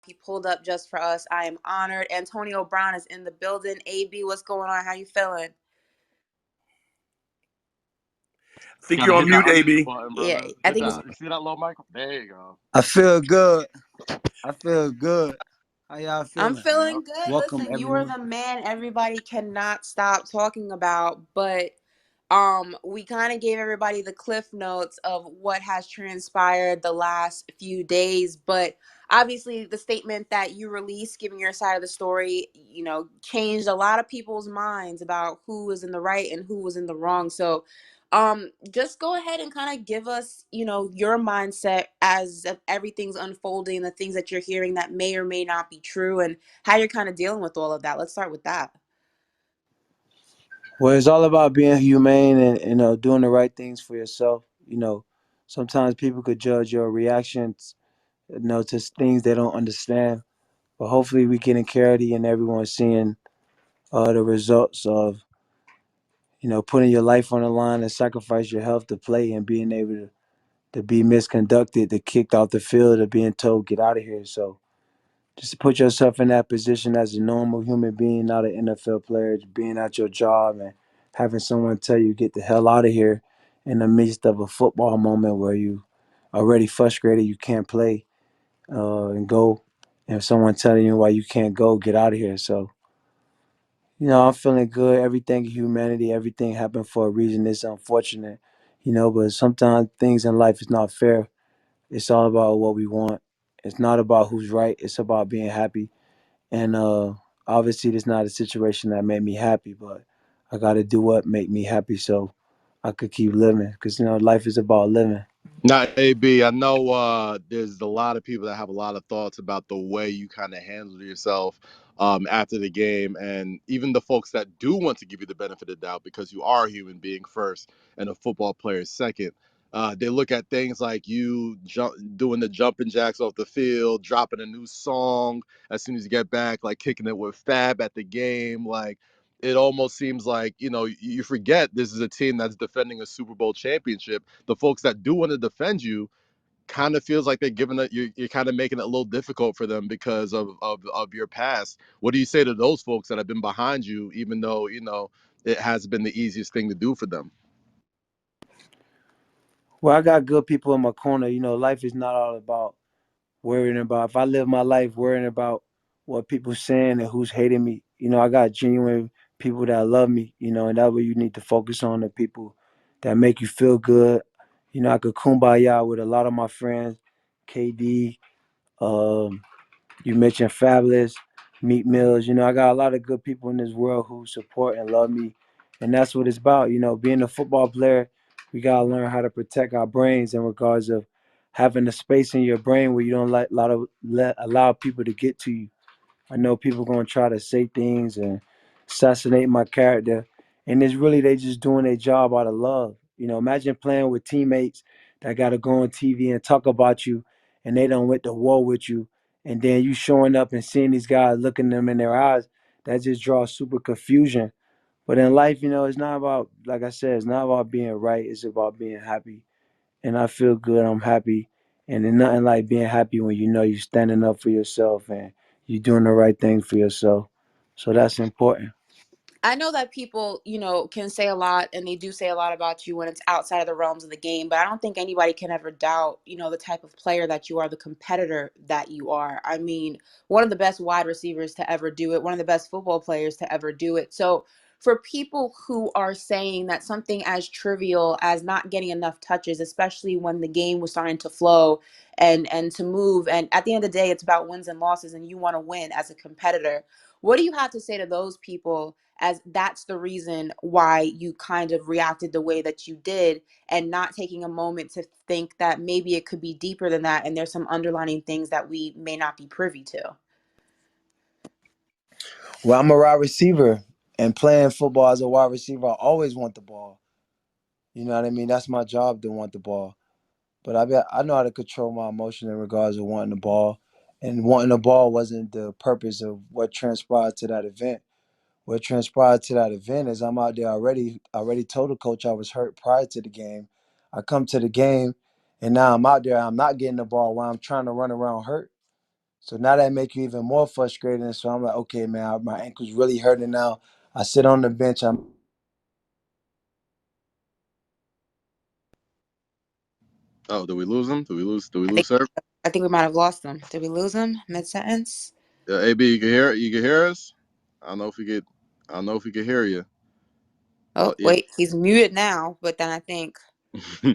He pulled up just for us. I am honored. Antonio Brown is in the building. AB, what's going on? How you feeling? I think Gotta you're on hit that mute, unmute AB. button, Yeah, brother. I Hit think that. it's. You see that little mic? There you go. I feel good. I feel good. How y'all I'm feeling? feeling Yep. good. Welcome, Listen, you are everyone. the man everybody cannot stop talking about, but we kind of gave everybody the cliff notes of what has transpired the last few days, but obviously the statement that you released giving your side of the story, changed a lot of people's minds about who was in the right and who was in the wrong. So just go ahead and kind of give us, your mindset as everything's unfolding, the things that you're hearing that may or may not be true, and how you're kind of dealing with all of that. Let's start with that. Well, it's all about being humane and doing the right things for yourself. Sometimes people could judge your reactions, to things they don't understand. But hopefully, we getting clarity and everyone's seeing the results of putting your life on the line and sacrifice your health to play and being able to be misconducted, to kicked off the field, or being told get out of here. So just to put yourself in that position as a normal human being, not an NFL player, being at your job and having someone tell you get the hell out of here in the midst of a football moment where you already frustrated, you can't play and go, and someone telling you why you can't go, get out of here. So I'm feeling good. Everything in humanity, everything happened for a reason. It's unfortunate, but sometimes things in life is not fair. It's all about what we want. It's not about who's right. It's about being happy. And obviously, it's not a situation that made me happy, but I got to do what make me happy so I could keep living. Because life is about living. Now, AB, I know there's a lot of people that have a lot of thoughts about the way you kind of handled yourself after the game, and even the folks that do want to give you the benefit of the doubt because you are a human being first and a football player second. They look at things like you doing the jumping jacks off the field, dropping a new song as soon as you get back, like kicking it with Fab at the game, like it almost seems like you forget this is a team that's defending a Super Bowl championship. The folks that do want to defend you kind of feels like they're giving it you're kind of making it a little difficult for them because of your past. What do you say to those folks that have been behind you, even though it has been the easiest thing to do for them? Well, I got good people in my corner. Life is not all about worrying about. If I live my life worrying about what people saying and who's hating me, I got genuine people that love me, and that's what you need to focus on, the people that make you feel good. I could kumbaya with a lot of my friends, KD, um, you mentioned Fabulous, Meek Mills. I got a lot of good people in this world who support and love me, and that's what it's about. Being a football player, we gotta learn how to protect our brains in regards of having a space in your brain where you don't allow people to get to you. I know people gonna try to say things and assassinate my character, and it's really they just doing their job out of love. Imagine playing with teammates that gotta go on TV and talk about you, and they don't went to war with you, and then you showing up and seeing these guys looking them in their eyes. That just draws super confusion. But in life, it's not about, like I said, it's not about being right. It's about being happy, and I feel good. I'm happy, and there's nothing like being happy when you're standing up for yourself and you're doing the right thing for yourself. So that's important. I know that people, can say a lot and they do say a lot about you when it's outside of the realms of the game, but I don't think anybody can ever doubt, the type of player that you are, the competitor that you are. I mean, one of the best wide receivers to ever do it, one of the best football players to ever do it. So, for people who are saying that something as trivial as not getting enough touches, especially when the game was starting to flow and to move, and at the end of the day, it's about wins and losses, and you want to win as a competitor. What do you have to say to those people, as that's the reason why you kind of reacted the way that you did, and not taking a moment to think that maybe it could be deeper than that and there's some underlining things that we may not be privy to? Well, I'm a wide receiver, and playing football as a wide receiver, I always want the ball. You know what I mean? That's my job to want the ball. But I know how to control my emotion in regards to wanting the ball, and wanting the ball wasn't the purpose of what transpired to that event. What transpired to that event is I'm out there already. I already told the coach I was hurt prior to the game. I come to the game, and now I'm out there. I'm not getting the ball while I'm trying to run around hurt. So now that make you even more frustrated. And so I'm like, okay, man, my ankle's really hurting now. I sit on the bench. Oh, did we lose him? Did we I think lose Sir? I think we might have lost him. Did we lose him mid sentence? AB, you can hear us? I don't know if we could. I don't know if we could hear you. Oh Oh, yeah. wait, he's muted now, but then I think All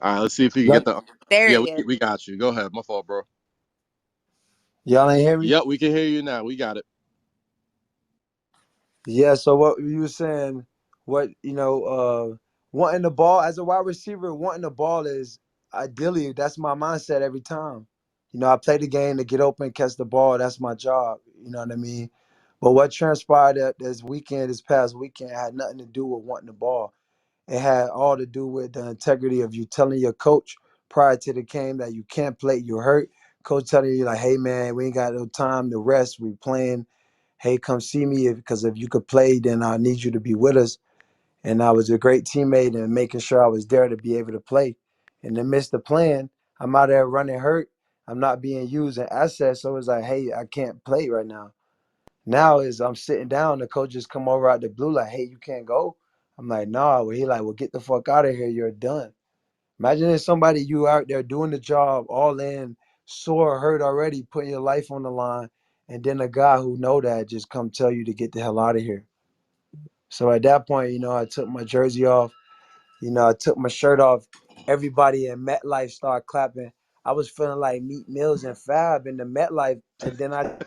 right, let's see if we can get Y'all, the. there Yeah, he is. we got you. Go ahead. My fault, bro. y'all ain't hear me? Yep, we can hear you now. We got it. Yeah, so what you were saying, wanting the ball as a wide receiver, wanting the ball is ideally that's my mindset every time. I play the game to get open, catch the ball. That's my job. You know what I mean? But what transpired this past weekend, had nothing to do with wanting the ball. It had all to do with the integrity of you telling your coach prior to the game that you can't play, you're hurt. Coach telling you like, hey man, we ain't got no time to rest. We playing. Hey, come see me because if you could play, then I need you to be with us. And I was a great teammate and making sure I was there to be able to play. In the midst of playing, I'm out there running hurt. I'm not being used as asset. So it's like, hey, I can't play right now. Now is I'm sitting down, the coach just come over out the blue, like, hey, you can't go. I'm like, nah. Well, he like, well, get the fuck out of here. You're done. Imagine if somebody you out there doing the job all in, sore, hurt already, putting your life on the line, and then a guy who know that just come tell you to get the hell out of here. So at that point, I took my jersey off. I took my shirt off. Everybody in MetLife started clapping. I was feeling like Meat Mills and Fab in the MetLife, and then I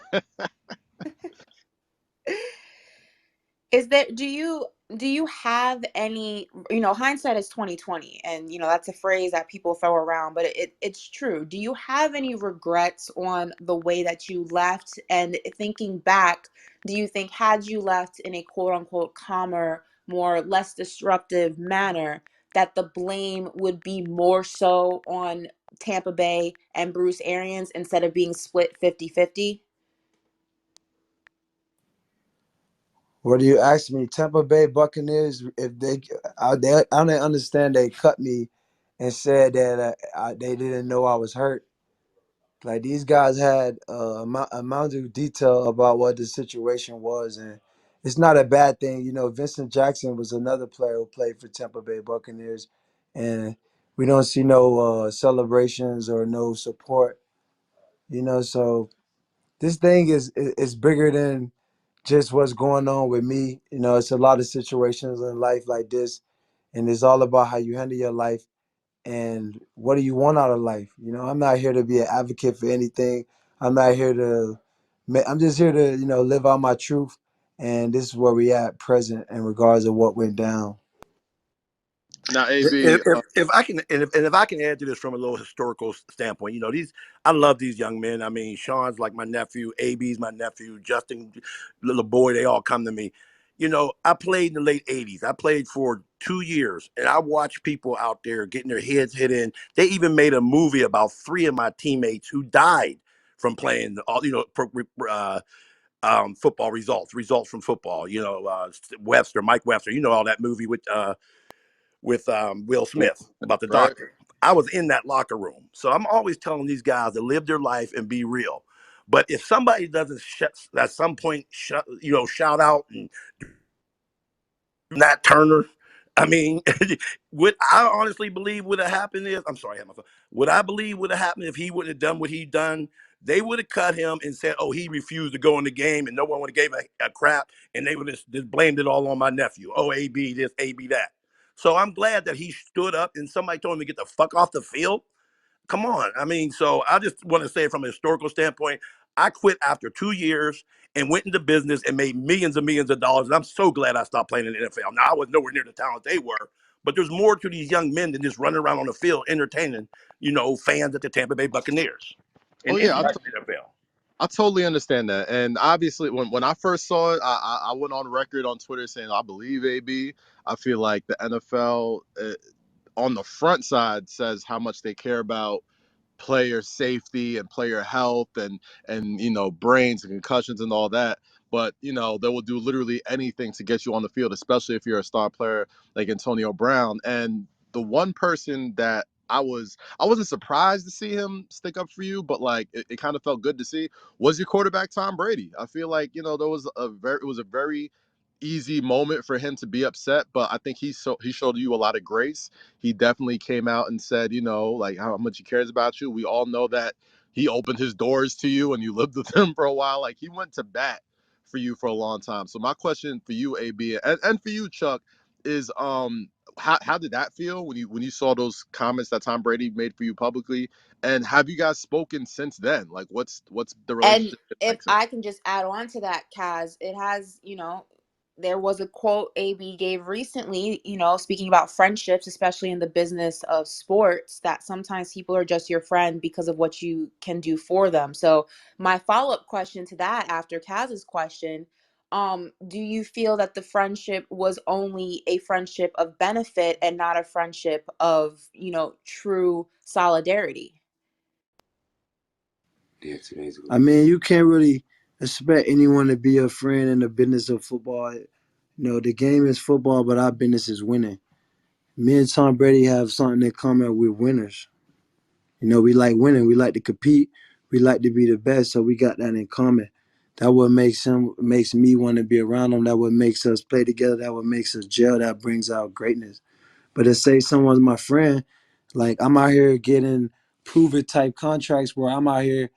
Is there do you have any, hindsight is 2020, and that's a phrase that people throw around, but it's true. Do you have any regrets on the way that you left? And thinking back, do you think had you left in a quote unquote calmer, more less disruptive manner, that the blame would be more so on Tampa Bay and Bruce Arians instead of being split 50-50? what do you ask me? Tampa Bay Buccaneers, if I didn't understand they cut me and said that they didn't know I was hurt. Like these guys had amount of detail about what the situation was, and it's not a bad thing. Vincent Jackson was another player who played for Tampa Bay Buccaneers, and we don't see no celebrations or no support. So this thing is bigger than just what's going on with me. It's a lot of situations in life like this, and it's all about how you handle your life and what do you want out of life. I'm not here to be an advocate for anything. I'm not here to I'm just here to live out my truth, and this is where we at present in regards of what went down. Now, If, AB. if I can, and if I can add to this from a little historical standpoint, I love these young men. I mean, Sean's like my nephew, AB's my nephew, Justin, little boy, they all come to me. I played in the late '80s. I played for 2 years, and I watched people out there getting their heads hit in. They even made a movie about three of my teammates who died from playing all, football results from football. Mike Webster. All that movie with Will Smith about the Right. doctor. I was in that locker room. So I'm always telling these guys to live their life and be real. But if somebody doesn't at some point shout out and Nat Turner, I mean, what I honestly believe would have happened is, I'm sorry, I had my phone. What I believe would have happened if he would have done what he done, they would have cut him and said, "Oh, he refused to go in the game," and no one would have gave a crap, and they would have just blamed it all on my nephew. Oh, AB this, AB that. So I'm glad that he stood up and somebody told him to get the fuck off the field. Come on. I mean, so I just want to say from a historical standpoint, I quit after 2 years and went into business and made millions of dollars. And I'm so glad I stopped playing in the NFL. Now, I was nowhere near the talent they were, but there's more to these young men than just running around on the field entertaining, fans at the Tampa Bay Buccaneers Oh and yeah, anybody in the NFL. I totally understand that. And obviously, when I first saw it, I went on record on Twitter saying I believe AB. I feel like the NFL on the front side says how much they care about player safety and player health and brains and concussions and all that. But they will do literally anything to get you on the field, especially if you're a star player like Antonio Brown. And the one person that I wasn't surprised to see him stick up for you, but like it kind of felt good to see. Was your quarterback Tom Brady? I feel like there was it was a very easy moment for him to be upset, but I think he showed you a lot of grace. He definitely came out and said like how much he cares about you. We all know that he opened his doors to you and you lived with him for a while. Like he went to bat for you for a long time. So my question for you, AB, and for you, Chuck, is how did that feel when you saw those comments that Tom Brady made for you publicly? And have you guys spoken since then? Like what's the And relationship been if like since? I can just add on to that, Kaz, it has, there was a quote AB gave recently, speaking about friendships, especially in the business of sports, that sometimes people are just your friend because of what you can do for them. So, my follow up question to that after Kaz's question, do you feel that the friendship was only a friendship of benefit and not a friendship of, true solidarity? Yeah, 2 days ago. I mean, you can't really expect anyone to be a friend in the business of football. The game is football, but our business is winning. Me and Tom Brady have something in common. We're winners. We like winning. We like to compete. We like to be the best. So we got that in common. That what makes me want to be around him. That what makes us play together. That what makes us gel. That brings out greatness. But to say someone's my friend, like I'm out here getting prove it type contracts where I'm out here,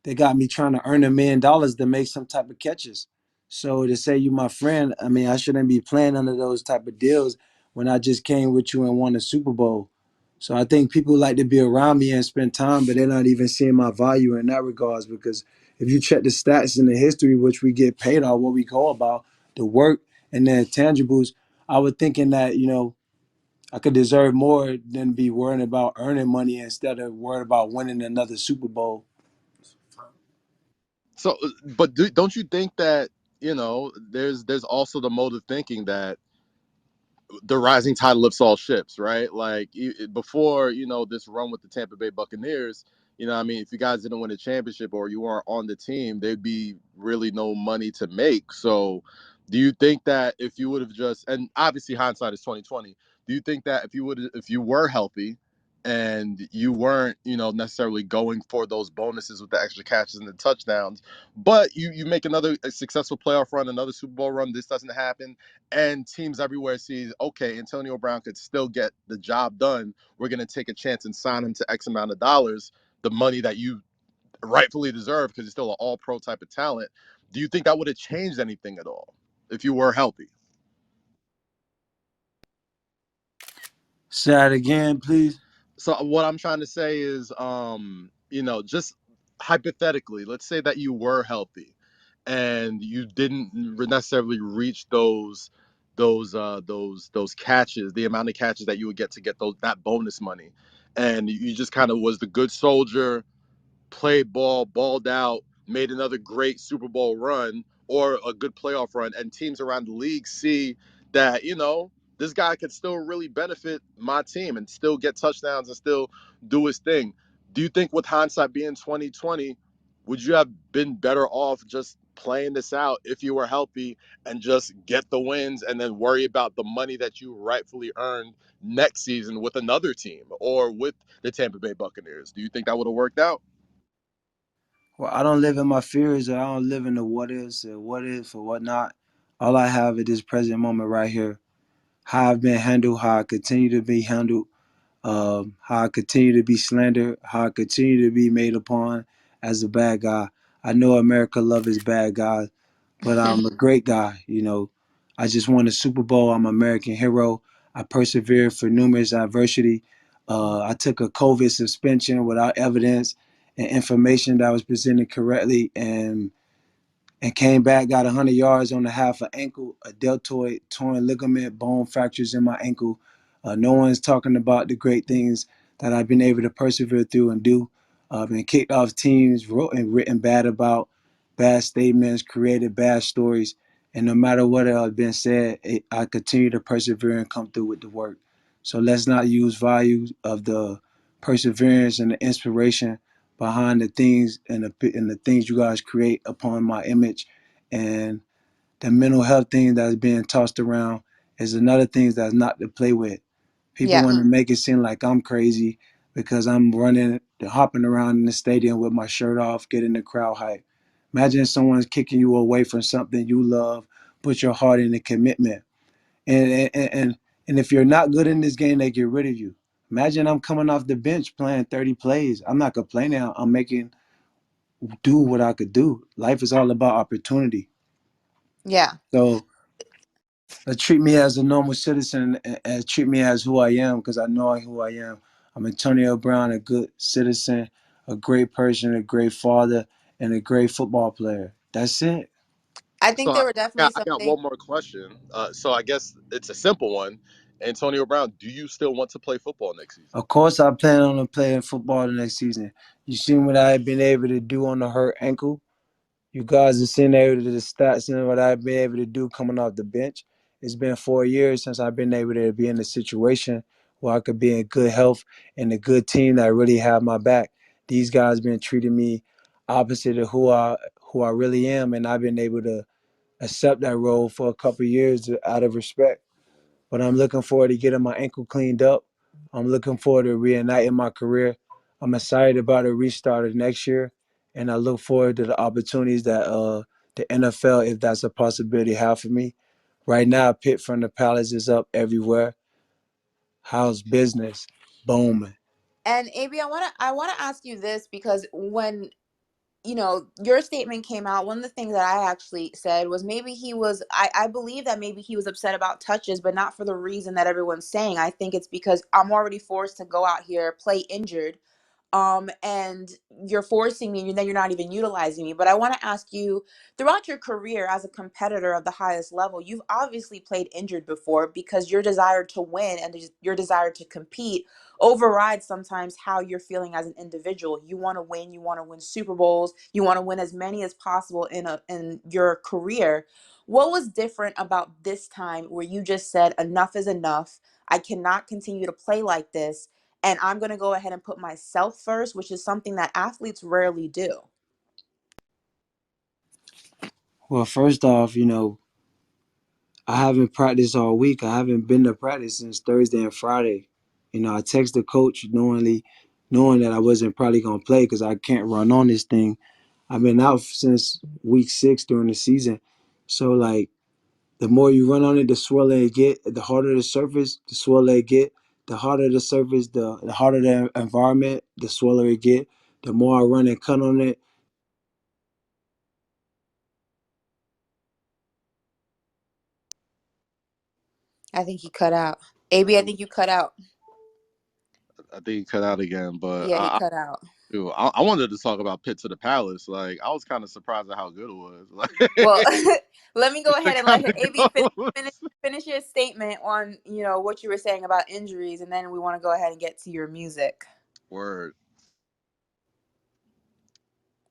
they got me trying to earn $1 million to make some type of catches. So to say you my friend, I mean I shouldn't be playing under those type of deals when I just came with you and won a Super Bowl. So I think people like to be around me and spend time, but they're not even seeing my value in that regards. Because if you check the stats and the history, which we get paid on, what we call about the work and the intangibles, I was thinking that I could deserve more than be worrying about earning money instead of worried about winning another Super Bowl. So, but don't you think that there's also the mode of thinking that the rising tide lifts all ships, right? Like before, this run with the Tampa Bay Buccaneers, I mean, if you guys didn't win a championship or you weren't on the team, there'd be really no money to make. So, do you think that if you would have just, and obviously hindsight is 2020, do you think that if you were healthy and you weren't, necessarily going for those bonuses with the extra catches and the touchdowns, but you make another a successful playoff run, another Super Bowl run, this doesn't happen, and teams everywhere see, okay, Antonio Brown could still get the job done. We're going to take a chance and sign him to X amount of dollars, the money that you rightfully deserve because he's still an all pro type of talent. Do you think that would have changed anything at all if you were healthy? Say that again, please. So what I'm trying to say is, just hypothetically, let's say that you were healthy and you didn't necessarily reach those catches, the amount of catches that you would get those that bonus money, and you just kind of was the good soldier, played ball, balled out, made another great Super Bowl run or a good playoff run, and teams around the league see that, this guy could still really benefit my team and still get touchdowns and still do his thing. Do you think with hindsight being 2020, would you have been better off just playing this out if you were healthy and just get the wins and then worry about the money that you rightfully earned next season with another team or with the Tampa Bay Buccaneers? Do you think that would have worked out? Well, I don't live in my fears, or I don't live in the what ifs or what if or what not. All I have is this present moment right here. How I've been handled, how I continue to be handled, how I continue to be slandered, how I continue to be made upon as a bad guy. I know America loves bad guys, but I'm a great guy. I just won a Super Bowl. I'm an American hero. I persevered for numerous adversity. I took a COVID suspension without evidence and information that was presented correctly, and came back, got 100 yards on the half an ankle, a deltoid, torn ligament, bone fractures in my ankle. No one's talking about the great things that I've been able to persevere through and do. Been kicked off teams, wrote and written bad about, bad statements, created bad stories. And no matter what has been said, I continue to persevere and come through with the work. So let's not use value of the perseverance and the inspiration behind the things and the things you guys create upon my image, and the mental health thing that's being tossed around is another thing that's not to play with. People Yeah. want to make it seem like I'm crazy because I'm running, hopping around in the stadium with my shirt off, getting the crowd hype. Imagine someone's kicking you away from something you love, put your heart in the commitment. And if you're not good in this game, they get rid of you. Imagine I'm coming off the bench playing 30 plays. I'm not complaining. I'm making do what I could do. Life is all about opportunity. Yeah. So treat me as a normal citizen and treat me as who I am because I know who I am. I'm Antonio Brown, a good citizen, a great person, a great father, and a great football player. That's it. I So think there were definitely I got something. one more question. So I guess it's a simple one. Antonio Brown, do you still want to play football next season? Of course, I plan on playing football the next season. You seen what I've been able to do on the hurt ankle. You guys have seen able to the stats and what I've been able to do coming off the bench. It's been 4 years since I've been able to be in a situation where I could be in good health and a good team that really have my back. These guys been treating me opposite of who I really am, and I've been able to accept that role for a couple of years out of respect. But I'm looking forward to getting my ankle cleaned up. I'm looking forward to reigniting my career. I'm excited about a restart of next year, and I look forward to the opportunities that the NFL, if that's a possibility, have for me. Right now, Pitt from the Palace is up everywhere. How's business? Booming. And AB, I want to ask you this because when your statement came out, one of the things that I actually said was maybe I believe that maybe he was upset about touches, but not for the reason that everyone's saying. I think it's because I'm already forced to go out here, play injured, and you're forcing me and then you're not even utilizing me. But I want to ask you, throughout your career as a competitor of the highest level, you've obviously played injured before because your desire to win and your desire to compete overrides sometimes how you're feeling as an individual. You want to win, you want to win Super Bowls, you want to win as many as possible in your career. What was different about this time where you just said enough is enough? I cannot continue to play like this, and I'm going to go ahead and put myself first, which is something that athletes rarely do. Well, first off, I haven't practiced all week. I haven't been to practice since Thursday and Friday. I texted the coach knowing that I wasn't probably gonna play because I can't run on this thing. I've been out since week 6 during the season. So like the more you run on it, the sweller it get, the harder the surface, the sweller it get. The harder the surface, the harder the environment, the sweller it get. The more I run and cut on it, I think he cut out. AB, I think you cut out. I think he cut out again, but Yeah, he cut out. I wanted to talk about Pitt to the Palace. Like I was kind of surprised at how good it was. Like Well, let me go ahead it and kind let of AB finish, goes. finish your statement on what you were saying about injuries, and then we want to go ahead and get to your music. Word.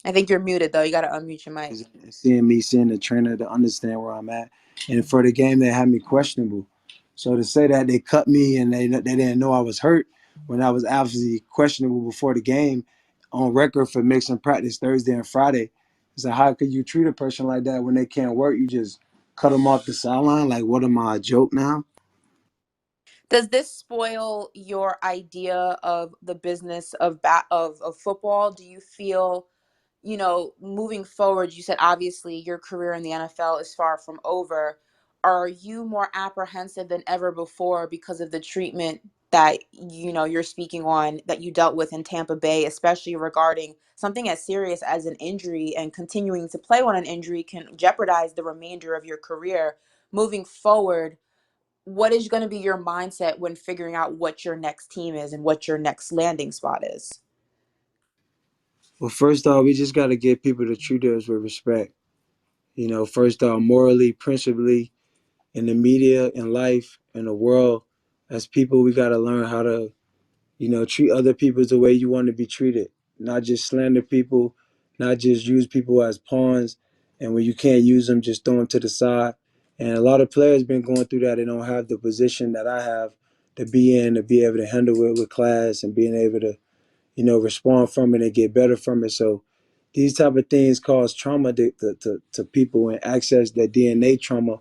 I think you're muted though. You got to unmute your mic. seeing the trainer to understand where I'm at. And for the game, they had me questionable. So to say that they cut me and they didn't know I was hurt when I was obviously questionable before the game on record for mixing practice Thursday and Friday. It's like, how could you treat a person like that when they can't work? You just cut them off the sideline? Like, what am I, a joke now? Does this spoil your idea of the business of football? Do you feel, moving forward, you said obviously your career in the NFL is far from over. Are you more apprehensive than ever before because of the treatment that you're speaking on that you dealt with in Tampa Bay, especially regarding something as serious as an injury, and continuing to play on an injury can jeopardize the remainder of your career moving forward? What is going to be your mindset when figuring out what your next team is and what your next landing spot is? Well, first off, we just got to get people to treat us with respect. First off, morally, principally, in the media, in life, in the world, as people, we got to learn how to treat other people the way you want to be treated. Not just slander people, not just use people as pawns, and when you can't use them, just throw them to the side. And a lot of players been going through that. They don't have the position that I have to be in, to be able to handle it with class and being able to, respond from it and get better from it. So these type of things cause trauma to people and access that DNA trauma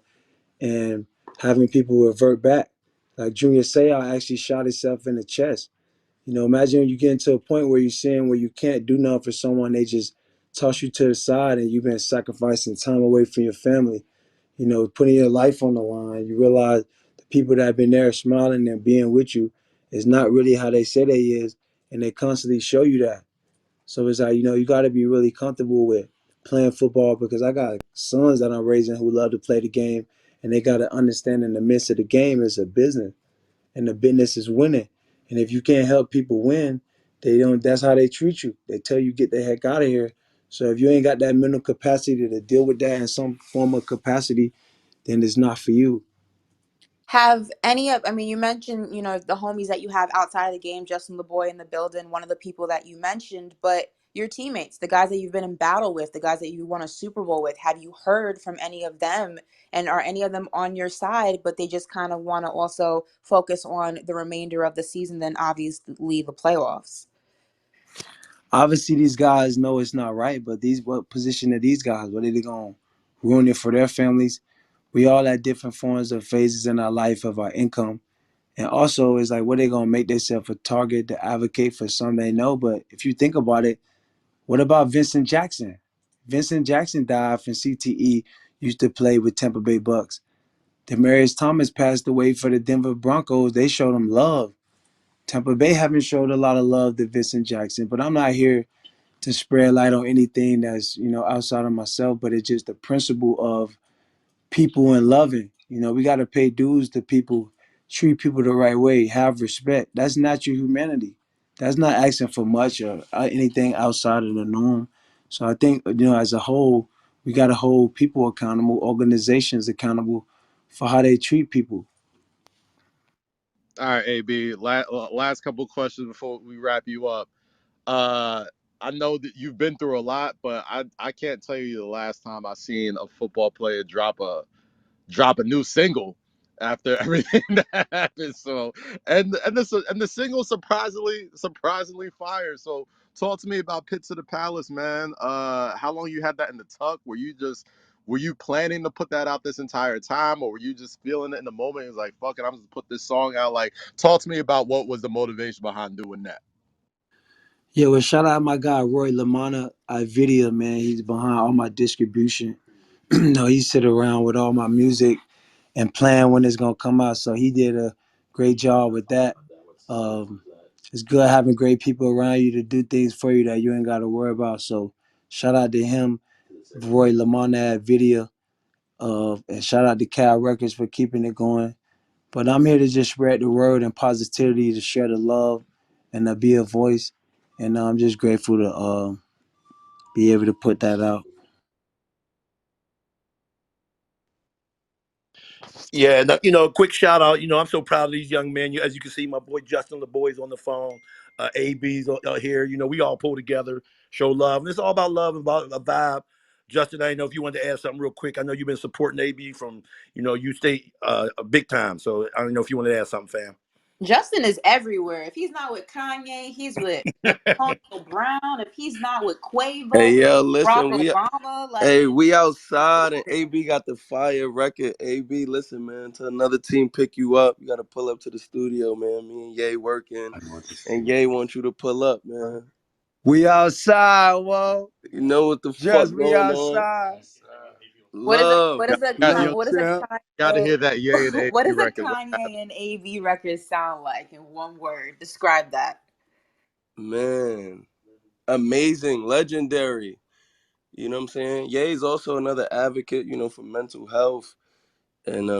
and having people revert back. Like Junior Seau actually shot himself in the chest. Imagine you get to a point where you're seeing where you can't do nothing for someone, they just toss you to the side and you've been sacrificing time away from your family, putting your life on the line. You realize the people that have been there smiling and being with you is not really how they say they is, and they constantly show you that. So it's like, you got to be really comfortable with playing football because I got sons that I'm raising who love to play the game, and they got to understand in the midst of the game is a business, and the business is winning. And if you can't help people win, they don't. That's how they treat you. They tell you get the heck out of here. So if you ain't got that mental capacity to deal with that in some form of capacity, then it's not for you. Have any of, I mean, you mentioned, the homies that you have outside of the game, Justin LeBoy in the building, one of the people that you mentioned, but your teammates, the guys that you've been in battle with, the guys that you won a Super Bowl with, have you heard from any of them? And are any of them on your side, but they just kind of want to also focus on the remainder of the season, then obviously the playoffs? Obviously, these guys know it's not right, but what position are these guys? What are they going to ruin it for their families? We all at different forms of phases in our life of our income. And also, it's like, what they going to make themselves a target to advocate for something they know? But if you think about it, what about Vincent Jackson? Vincent Jackson died from CTE, used to play with Tampa Bay Bucks. Demarius Thomas passed away for the Denver Broncos. They showed him love. Tampa Bay haven't showed a lot of love to Vincent Jackson, but I'm not here to spread light on anything that's outside of myself, but it's just the principle of people and loving. We got to pay dues to people, treat people the right way, have respect. That's not your humanity. That's not asking for much or anything outside of the norm. So I think, as a whole, we got to hold people accountable, organizations accountable for how they treat people. All right, AB. Last couple questions before we wrap you up. Uh, I know that you've been through a lot, but I can't tell you the last time I seen a football player drop a new single after everything that happened. So and the single surprisingly fire. So talk to me about Pit to the Palace, man. How long you had that in the tuck? Were you planning to put that out this entire time, or were you just feeling it in the moment? It's like, fuck it, I'm just put this song out. Like, talk to me about what was the motivation behind doing that. Yeah, well, shout out my guy Roy Lamana, Video, man. He's behind all my distribution. He sit around with all my music and plan when it's gonna come out. So he did a great job with that. Um, it's good having great people around you to do things for you that you ain't got to worry about. So shout out to him, Roy Lamont Video, and shout out to Cal Records for keeping it going. But I'm here to just spread the word and positivity, to share the love, and to be a voice. And I'm just grateful to be able to put that out. Yeah, quick shout out. I'm so proud of these young men. As you can see, my boy Justin, the boys on the phone. AB's here. We all pull together, show love, and it's all about love, about a vibe. Justin, I didn't know if you wanted to add something real quick. I know you've been supporting AB from, you stay big time. So I don't know if you wanted to add something, fam. Justin is everywhere. If he's not with Kanye, he's with Antonio Brown. If he's not with Hey Quavo, yo, Barack listen, Obama, like hey, he's we outside and everywhere. AB got the fire record. AB, listen, man, to another team pick you up, you gotta pull up to the studio, man. Me and Ye working, and Ye wants you to pull up, man. We outside, whoa. You know what the fuck Just we going on? outside. What is Love, Got, Yo, you What is a Tim. got to hear Kanye that Ye and what AB does a record. Kanye and AV record sound like in one word? Describe that. man, amazing, legendary. You know what I'm saying? Ye's also another advocate, for mental health and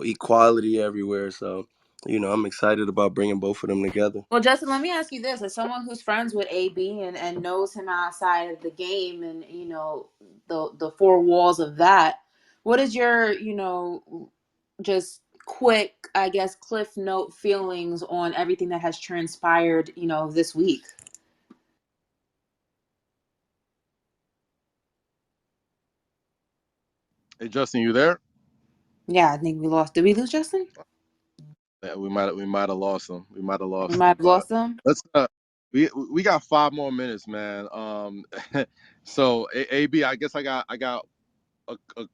equality everywhere. So, I'm excited about bringing both of them together. Well, Justin, let me ask you this: as someone who's friends with AB and knows him outside of the game, and the four walls of that, what is your just quick, I guess, cliff note feelings on everything that has transpired, this week? Hey, Justin, you there? Yeah, I think we lost. Did we lose Justin? Yeah, we might have lost him. We might have We lost might him, have but lost him. let's we got 5 more minutes, man. So AB, I guess I got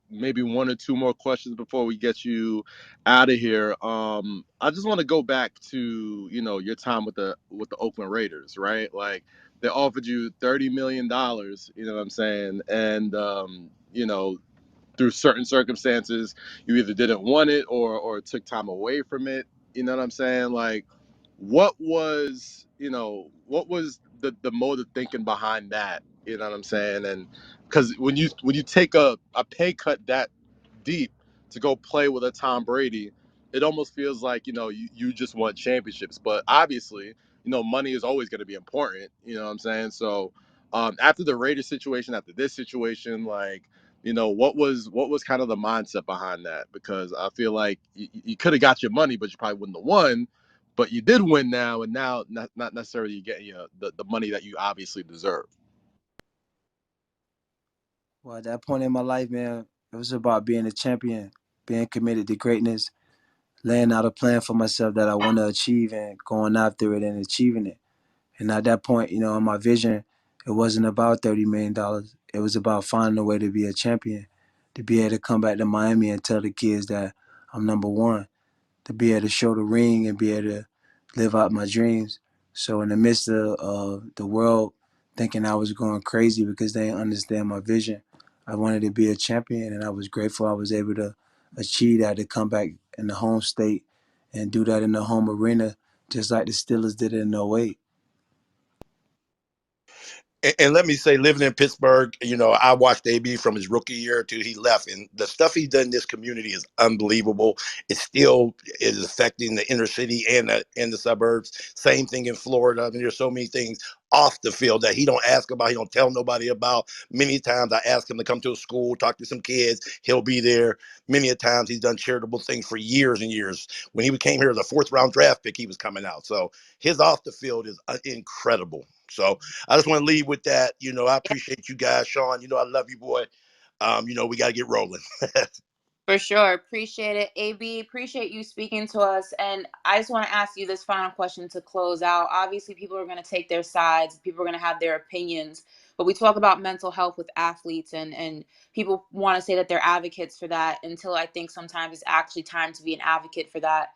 maybe one or two more questions before we get you out of here. I just want to go back to your time with the Oakland Raiders, right? Like they offered you $30 million. You know what I'm saying? And through certain circumstances, you either didn't want it or took time away from it. You know what I'm saying? Like, what was the mode of thinking behind that? You know what I'm saying? And because when you take a pay cut that deep to go play with a Tom Brady, it almost feels like you just want championships. But obviously, money is always going to be important. You know what I'm saying? So after the Raiders situation, after this situation, like what was kind of the mindset behind that? Because I feel like you could have got your money, but you probably wouldn't have won. But you did win now, and now not necessarily you get the money that you obviously deserve. Well, at that point in my life, man, it was about being a champion, being committed to greatness, laying out a plan for myself that I want to achieve and going after it and achieving it. And at that point, in my vision, it wasn't about $30 million. It was about finding a way to be a champion, to be able to come back to Miami and tell the kids that I'm number one, to be able to show the ring and be able to live out my dreams. So in the midst of the world thinking I was going crazy because they didn't understand my vision, I wanted to be a champion, and I was grateful I was able to achieve that, to come back in the home state and do that in the home arena, just like the Steelers did it in '08. And let me say, living in Pittsburgh, I watched AB from his rookie year to he left, and the stuff he's done in this community is unbelievable. It still is affecting the inner city and the suburbs. Same thing in Florida. I mean, there's so many things off the field that he don't ask about, he don't tell nobody about. Many times I ask him to come to a school, talk to some kids, he'll be there. Many a times he's done charitable things for years and years. When he came here as a fourth round draft pick, he was coming out. So his off the field is incredible. So I just want to leave with that. I appreciate you guys, Sean. I love you, boy. We got to get rolling. For sure. Appreciate it. AB, appreciate you speaking to us. And I just want to ask you this final question to close out. Obviously, people are going to take their sides, people are going to have their opinions. But we talk about mental health with athletes, and people want to say that they're advocates for that until I think sometimes it's actually time to be an advocate for that.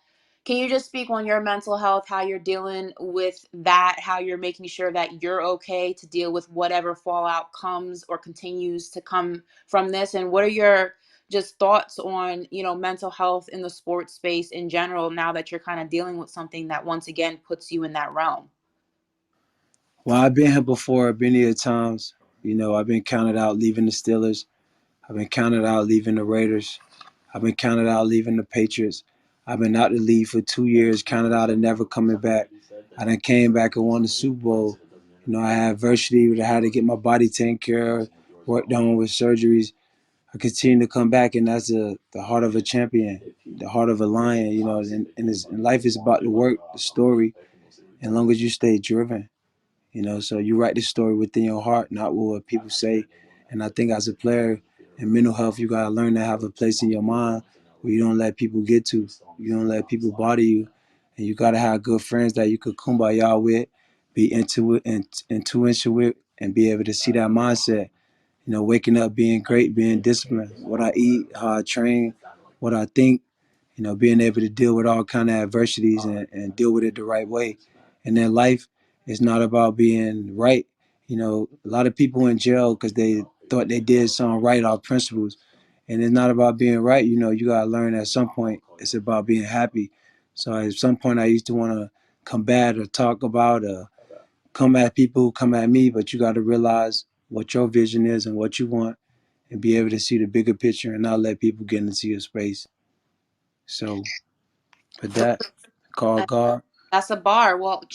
Can you just speak on your mental health, how you're dealing with that, how you're making sure that you're okay to deal with whatever fallout comes or continues to come from this? And what are your just thoughts on mental health in the sports space in general now that you're kind of dealing with something that once again puts you in that realm? Well, I've been here before. I've been here times. I've been counted out leaving the Steelers. I've been counted out leaving the Raiders. I've been counted out leaving the Patriots. I've been out the league for 2 years, counted out and never coming back. I then came back and won the Super Bowl. I had adversity, I had to get my body taken care of, worked on with surgeries. I continue to come back, and that's the heart of a champion, the heart of a lion. And life is about the work, the story, as long as you stay driven. So you write the story within your heart, not what people say. And I think as a player in mental health, you gotta learn to have a place in your mind where you don't let people get to. You don't let people bother you. And you gotta have good friends that you could kumbaya with, be intuition with, and be able to see that mindset. Waking up, being great, being disciplined. What I eat, how I train, what I think, being able to deal with all kind of adversities and deal with it the right way. And then life is not about being right. A lot of people in jail because they thought they did something right off principles. And it's not about being right. You got to learn at some point it's about being happy. So at some point I used to want to combat or talk about or come at people who come at me, but you got to realize what your vision is and what you want and be able to see the bigger picture and not let people get into your space. So, for that, call That- God. that's a bar. Well,